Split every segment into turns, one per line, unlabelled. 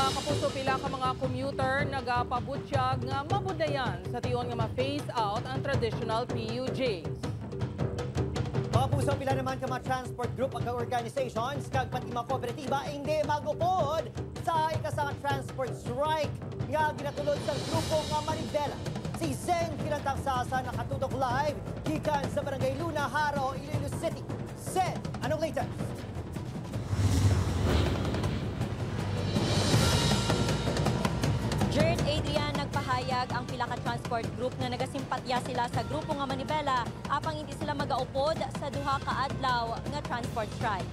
mga kapuso, pila ka mga commuter nagapabutyag nga mabudayan sa tiyon nga ma-phase out ang traditional PUJs.
Mga puso, pila naman ka mga transport group ang organizations kag pati mga kooperatiba hindi magupod sa ikasang transport strike nga ginatulod sa grupo nga Manibela. Si Zen Kilantang Sasa nakatutok live gikan sa Barangay Luna, Haro, Iloilo City. Zen, anong latest?
Jared Adrian nagpahayag ang pila ka transport group nga nagasimpatya sila sa grupo nga Manibela apang hindi sila magaupod sa duha ka adlaw nga transport strike.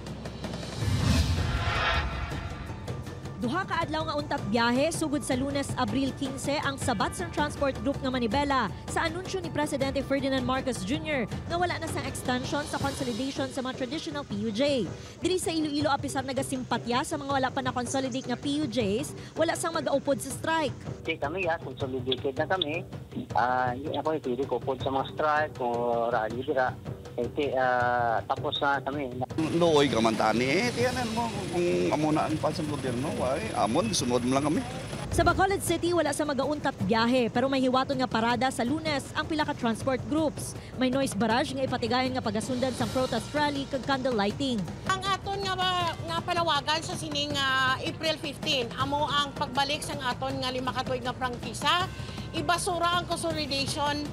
Duha ka adlaw nga untap biyahe sugod sa Lunes, Abril 15 ang sabat sa transport group nga Manibela sa anunsyo ni Presidente Ferdinand Marcos Jr. nga wala na sang extension sa consolidation sa mga traditional PUJ. Diri sa Iloilo apisar nagasimpatya sa mga wala pa na consolidate nga PUJs, wala sang magaupod sa strike.
Kami consolidated na kami. Hindi ako ipili ko po sa mga strike o rally dira. Tapos na kami.
Looy ka man tani, tiyanan mo kung amuna ang pasang gobyerno, amon, sunod mo lang kami.
Sa Bacolod City, wala sa magauntap biyahe pero may hiwaton nga parada sa Lunes ang pila ka transport groups. May noise barrage nga ipatigayon nga pagasundan sa protest rally kag candle lighting.
Ang aton nga palawagan sa sining April 15, amo ang pagbalik sang aton nga 5 ka tuig nga prangkisa, ibasura ang consolidation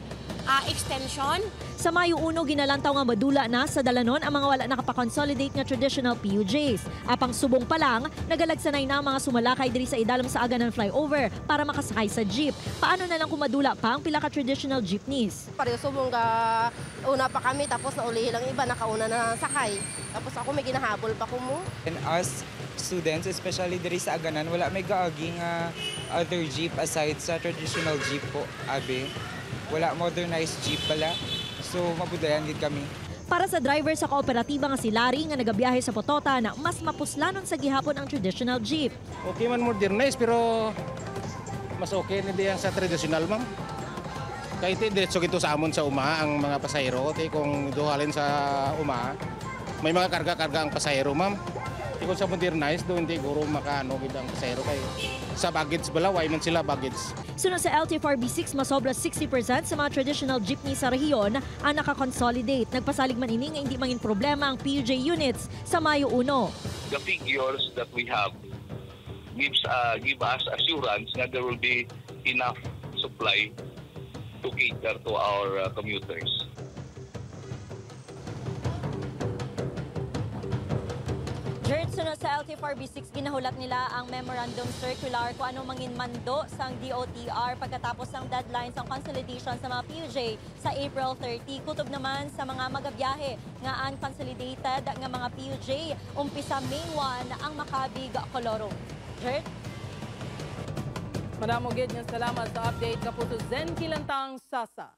extension.
Sa Mayo 1, ginalantaw nga madula na sa dalanon ang mga wala nakapakonsolidate nga traditional PUJs. Apang subong pa lang, nagalagsanay na ang mga sumalakay diri sa idalam sa Aganan flyover para makasakay sa jeep. Paano na lang kung madula pa ang pila ka traditional jeepneys?
Pareho subong una pa kami tapos naulihin lang iba, nakauna na sakay. Tapos ako may ginahabol pa ko mo.
And us students, especially diri sa Aganan, wala may gaaging other jeep aside sa traditional jeep po, abi. Wala modernized jeep pala. So, mabudayan din kami.
Para sa driver sa kooperatiba nga si Larry nga nagabiyahe sa Potota na mas mapuslanon sa gihapon ang traditional jeep.
Okay man modernized pero mas okay na diyan sa traditional, ma'am. Kahit diretso gito sa amon sa uma ang mga pasahero, kung duhalin sa uma, may mga karga-karga ang pasahero, ma'am. Kung sa modernized, doon hindi guro makaano gid ang pasahero kay sa baggage bala, why man sila baggage.
Sunod sa LTFRB6, masobra 60% sa mga traditional jeepney sa rehiyon ang nakakonsolidate. Nagpasalig man ini nga hindi mangin problema ang PUJ units sa Mayo 1.
The figures that we have give us assurance that there will be enough supply to cater to our commuters.
Jared, sunod sa LTFRB6, ginahulat nila ang memorandum circular kung ano mangin mando sang DOTR pagkatapos ng deadline sa consolidation sa mga PUJ sa April 30. Kutob naman sa mga magabiyahe nga unconsolidated nga mga PUJ, umpisa May 1 ang Macabig, Coloro. Jared?
Madamogid nga salamat sa update kapuso Zen Kilantang Sasa.